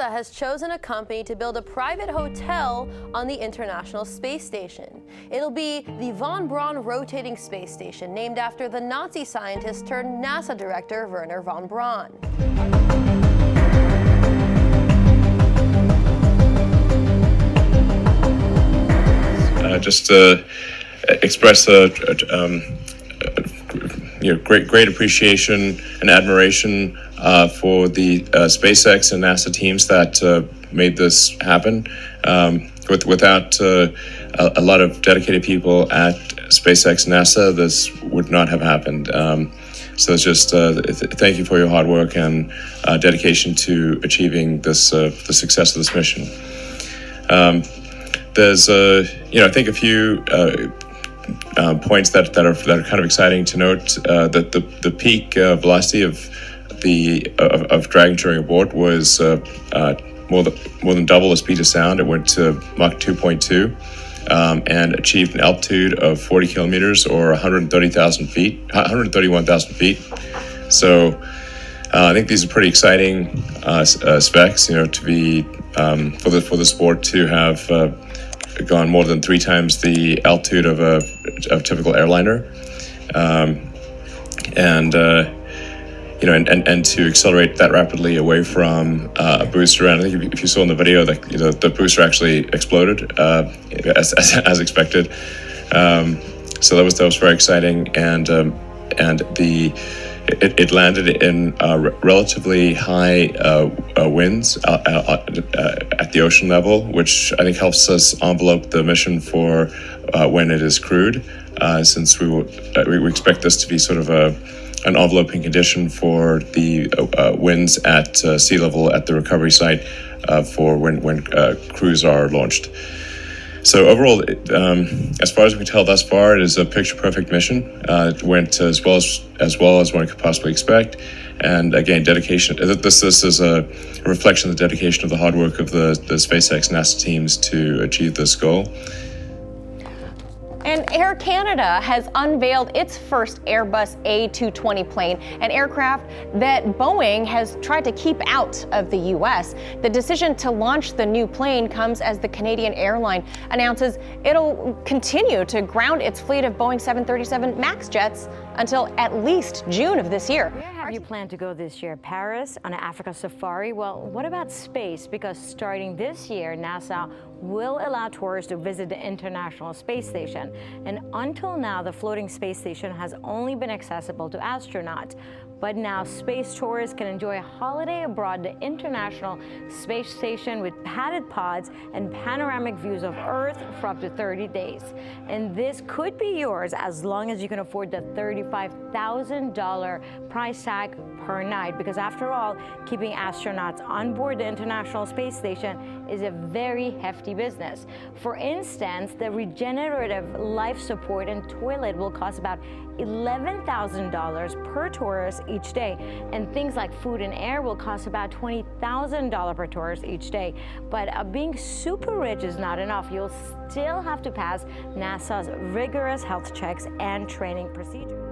Has chosen a company to build a private hotel on the International Space Station. It'll be the Von Braun Rotating Space Station, named after the Nazi scientist turned NASA director Wernher von Braun. Just to express great appreciation and admiration for the SpaceX and NASA teams that made this happen. Without a lot of dedicated people at SpaceX and NASA, this would not have happened. So it's just thank you for your hard work and dedication to achieving this the success of this mission. There's I think a few points that are kind of exciting to note. That the peak velocity of Dragon during abort was more than double the speed of sound. It went to Mach 2.2 and achieved an altitude of 40 kilometers or 131,000 feet. So I think these are pretty exciting specs. To be for the sport to have gone more than 3 times the altitude of a typical airliner, and to accelerate that rapidly away from a booster. And I think if you saw in the video, the booster actually exploded as expected. So that was very exciting, and it landed in relatively high winds at the ocean level, which I think helps us envelope the mission for when it is crewed, since we expect this to be sort of an enveloping condition for the winds at sea level at the recovery site for when crews are launched. So overall, as far as we can tell thus far, it is a picture-perfect mission. It went as well as one could possibly expect. And again, dedication. This is a reflection of the dedication of the hard work of the SpaceX NASA teams to achieve this goal. And Air Canada has unveiled its first Airbus A220 plane, an aircraft that Boeing has tried to keep out of the U.S. The decision to launch the new plane comes as the Canadian airline announces it'll continue to ground its fleet of Boeing 737 MAX jets until at least June of this year. Where have you planned to go this year? Paris, on an Africa safari? Well, what about space? Because starting this year, NASA will allow tourists to visit the International Space Station. And until now, the floating space station has only been accessible to astronauts. But now space tourists can enjoy a holiday aboard the International Space Station with padded pods and panoramic views of Earth for up to 30 days. And this could be yours as long as you can afford the $35,000 price tag per night. Because after all, keeping astronauts on board the International Space Station is a very hefty business. For instance, the regenerative life support and toilet will cost about $11,000 per tourist each day, and things like food and air will cost about $20,000 per tourist each day. But being super rich is not enough. You'll still have to pass NASA's rigorous health checks and training procedures.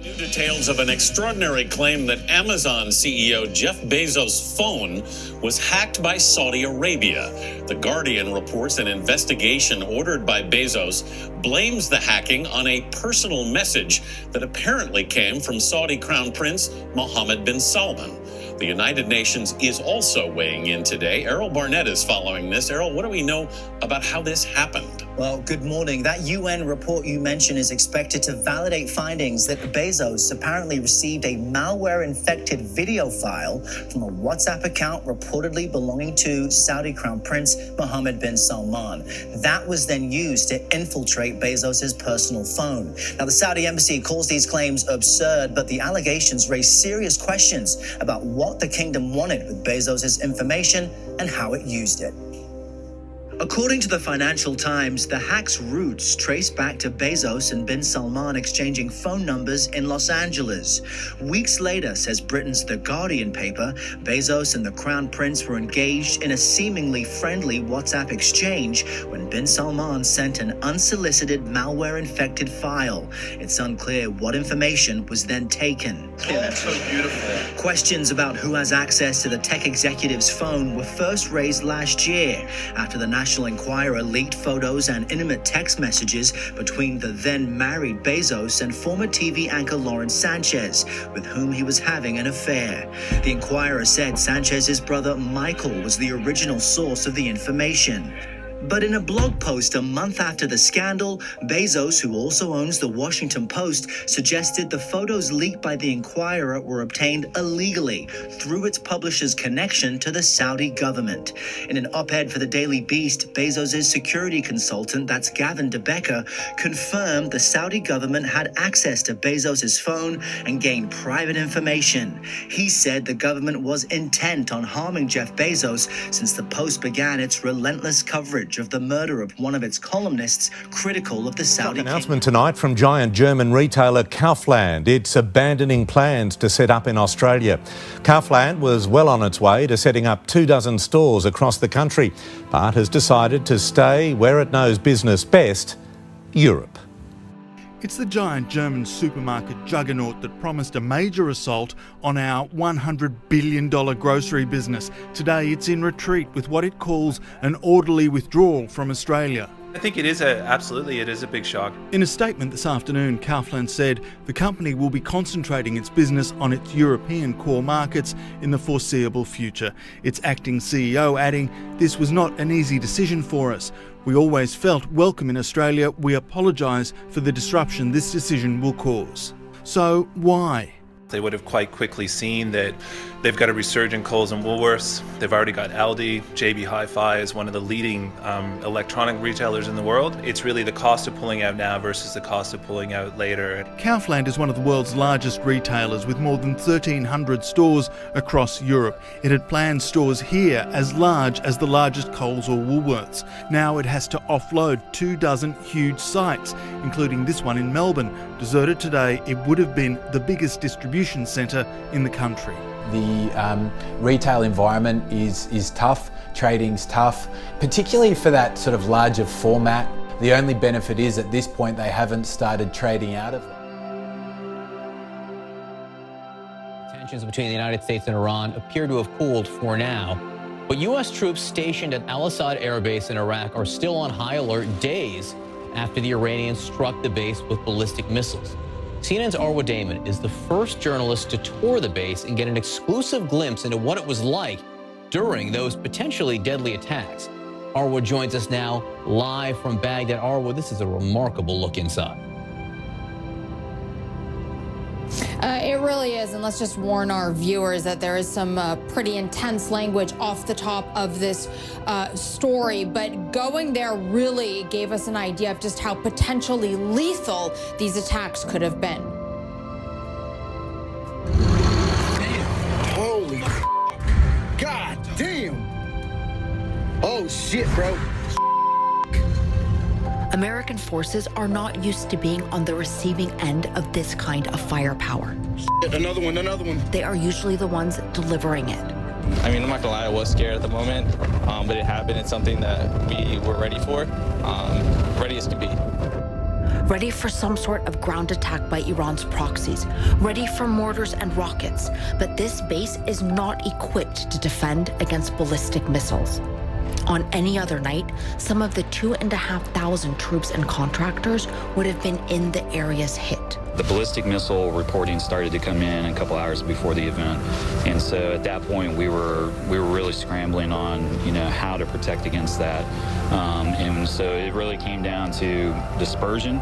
New details of an extraordinary claim that Amazon CEO Jeff Bezos' phone was hacked by Saudi Arabia. The Guardian reports an investigation ordered by Bezos blames the hacking on a personal message that apparently came from Saudi Crown Prince Mohammed bin Salman. The United Nations is also weighing in today. Errol Barnett is following this. Errol, what do we know about how this happened? Well, good morning. That UN report you mentioned is expected to validate findings that Bezos apparently received a malware-infected video file from a WhatsApp account reportedly belonging to Saudi Crown Prince Mohammed bin Salman. That was then used to infiltrate Bezos' personal phone. Now, the Saudi embassy calls these claims absurd, but the allegations raise serious questions about what the kingdom wanted with Bezos' information and how it used it. According to the Financial Times, the hack's roots trace back to Bezos and bin Salman exchanging phone numbers in Los Angeles. Weeks later, says Britain's The Guardian paper, Bezos and the Crown Prince were engaged in a seemingly friendly WhatsApp exchange when bin Salman sent an unsolicited malware-infected file. It's unclear what information was then taken. Yeah, that's so beautiful. Questions about who has access to the tech executive's phone were first raised last year after the National Enquirer leaked photos and intimate text messages between the then married Bezos and former TV anchor Lauren Sanchez, with whom he was having an affair. The Enquirer said Sanchez's brother Michael was the original source of the information. But in a blog post a month after the scandal, Bezos, who also owns the Washington Post, suggested the photos leaked by the Enquirer were obtained illegally through its publisher's connection to the Saudi government. In an op-ed for the Daily Beast, Bezos' security consultant, that's Gavin DeBecker, confirmed the Saudi government had access to Bezos' phone and gained private information. He said the government was intent on harming Jeff Bezos since the Post began its relentless coverage of the murder of one of its columnists critical of the Saudi announcement tonight from giant German retailer Kaufland. It's abandoning plans to set up in Australia. Kaufland was well on its way to setting up 24 stores across the country, but has decided to stay where it knows business best, Europe. It's the giant German supermarket juggernaut that promised a major assault on our $100 billion grocery business. Today it's in retreat with what it calls an orderly withdrawal from Australia. I think it is a big shock. In a statement this afternoon, Kaufland said the company will be concentrating its business on its European core markets in the foreseeable future. Its acting CEO adding, "This was not an easy decision for us. We always felt welcome in Australia. We apologise for the disruption this decision will cause." So why? They would have quite quickly seen that they've got a resurgent Coles and Woolworths. They've already got Aldi. JB Hi-Fi is one of the leading electronic retailers in the world. It's really the cost of pulling out now versus the cost of pulling out later. Kaufland is one of the world's largest retailers with more than 1,300 stores across Europe. It had planned stores here as large as the largest Coles or Woolworths. Now it has to offload 24 huge sites, including this one in Melbourne. Deserted today, it would have been the biggest distribution centre in the country. The retail environment is tough, trading's tough, particularly for that sort of larger format. The only benefit is at this point they haven't started trading out of it. Tensions between the United States and Iran appear to have cooled for now, but U.S. troops stationed at Al Asad Air Base in Iraq are still on high alert days after the Iranians struck the base with ballistic missiles. CNN's Arwa Damon is the first journalist to tour the base and get an exclusive glimpse into what it was like during those potentially deadly attacks. Arwa joins us now live from Baghdad. Arwa, this is a remarkable look inside. It really is, and let's just warn our viewers that there is some pretty intense language off the top of this story, but going there really gave us an idea of just how potentially lethal these attacks could have been. Holy God damn! Oh shit, bro. American forces are not used to being on the receiving end of this kind of firepower. Another one. They are usually the ones delivering it. I mean, I'm not gonna lie, I was scared at the moment, but it happened. It's something that we were ready for, ready as could be. Ready for some sort of ground attack by Iran's proxies, ready for mortars and rockets, but this base is not equipped to defend against ballistic missiles. On any other night, some of the 2,500 troops and contractors would have been in the areas hit. The ballistic missile reporting started to come in a couple hours before the event, and so at that point we were really scrambling on how to protect against that, and so it really came down to dispersion,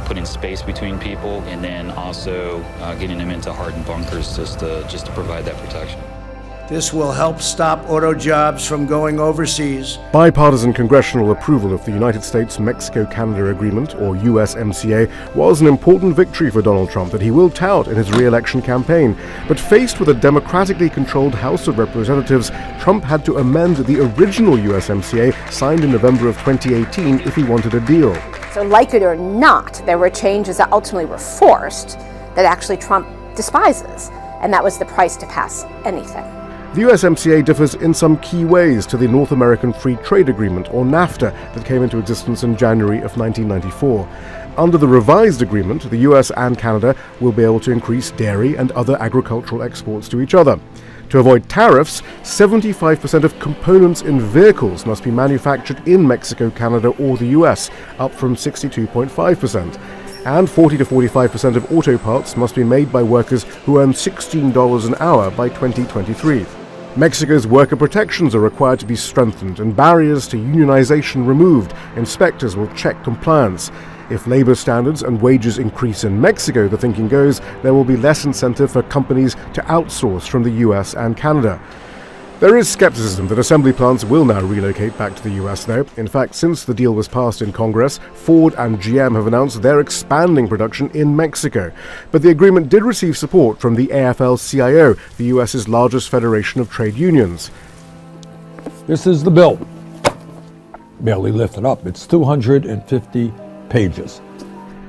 putting space between people, and then also getting them into hardened bunkers just to provide that protection. This will help stop auto jobs from going overseas. Bipartisan congressional approval of the United States-Mexico-Canada Agreement, or USMCA, was an important victory for Donald Trump that he will tout in his re-election campaign. But faced with a democratically controlled House of Representatives, Trump had to amend the original USMCA signed in November of 2018 if he wanted a deal. So like it or not, there were changes that ultimately were forced that actually Trump despises, and that was the price to pass anything. The USMCA differs in some key ways to the North American Free Trade Agreement, or NAFTA, that came into existence in January of 1994. Under the revised agreement, the US and Canada will be able to increase dairy and other agricultural exports to each other. To avoid tariffs, 75% of components in vehicles must be manufactured in Mexico, Canada, or the US, up from 62.5%. And 40 to 45% of auto parts must be made by workers who earn $16 an hour by 2023. Mexico's worker protections are required to be strengthened and barriers to unionization removed. Inspectors will check compliance. If labor standards and wages increase in Mexico, the thinking goes, there will be less incentive for companies to outsource from the US and Canada. There is skepticism that assembly plants will now relocate back to the US, though. In fact, since the deal was passed in Congress, Ford and GM have announced they're expanding production in Mexico. But the agreement did receive support from the AFL-CIO, the US's largest federation of trade unions. This is the bill. Barely lifted up. It's 250 pages.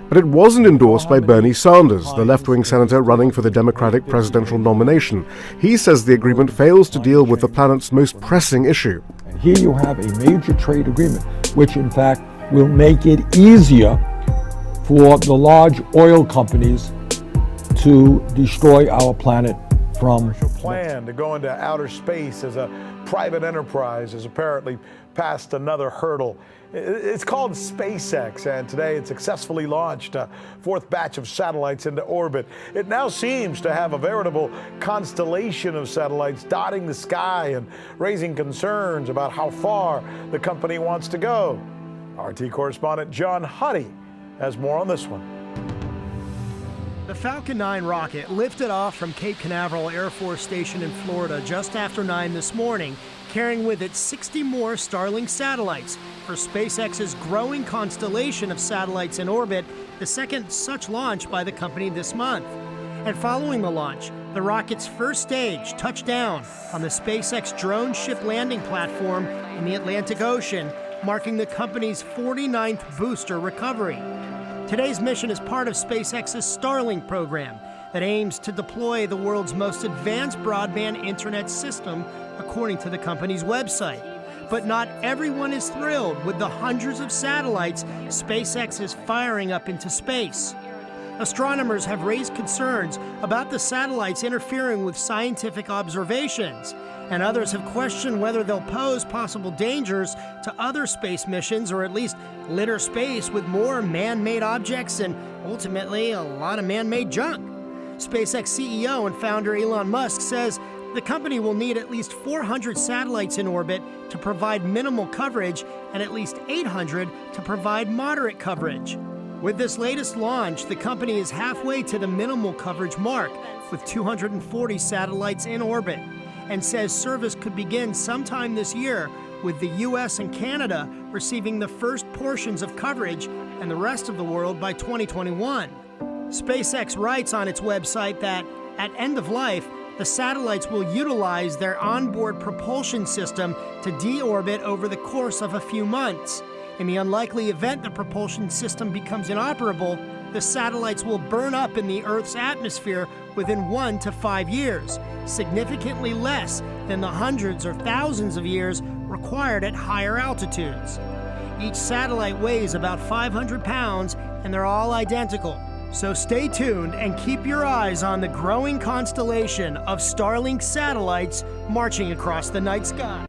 But it wasn't endorsed by Bernie Sanders, the left-wing senator running for the Democratic presidential nomination. He says the agreement fails to deal with the planet's most pressing issue. And here you have a major trade agreement, which in fact will make it easier for the large oil companies to destroy our planet from... plan to go into outer space as a private enterprise has apparently passed another hurdle. It's called SpaceX, and today it successfully launched a fourth batch of satellites into orbit. It now seems to have a veritable constellation of satellites dotting the sky and raising concerns about how far the company wants to go. RT correspondent John Huddy has more on this one. The Falcon 9 rocket lifted off from Cape Canaveral Air Force Station in Florida just after 9 this morning, carrying with it 60 more Starlink satellites for SpaceX's growing constellation of satellites in orbit, the second such launch by the company this month. And following the launch, the rocket's first stage touched down on the SpaceX drone ship landing platform in the Atlantic Ocean, marking the company's 49th booster recovery. Today's mission is part of SpaceX's Starlink program that aims to deploy the world's most advanced broadband internet system, according to the company's website. But not everyone is thrilled with the hundreds of satellites SpaceX is firing up into space. Astronomers have raised concerns about the satellites interfering with scientific observations, and others have questioned whether they'll pose possible dangers to other space missions, or at least litter space with more man-made objects and ultimately a lot of man-made junk. SpaceX CEO and founder Elon Musk says the company will need at least 400 satellites in orbit to provide minimal coverage and at least 800 to provide moderate coverage. With this latest launch, the company is halfway to the minimal coverage mark, with 240 satellites in orbit, and says service could begin sometime this year, with the US and Canada receiving the first portions of coverage and the rest of the world by 2021. SpaceX writes on its website that, at end of life, the satellites will utilize their onboard propulsion system to deorbit over the course of a few months. In the unlikely event the propulsion system becomes inoperable, the satellites will burn up in the Earth's atmosphere within 1 to 5 years, significantly less than the hundreds or thousands of years required at higher altitudes. Each satellite weighs about 500 pounds, and they're all identical. So stay tuned and keep your eyes on the growing constellation of Starlink satellites marching across the night sky.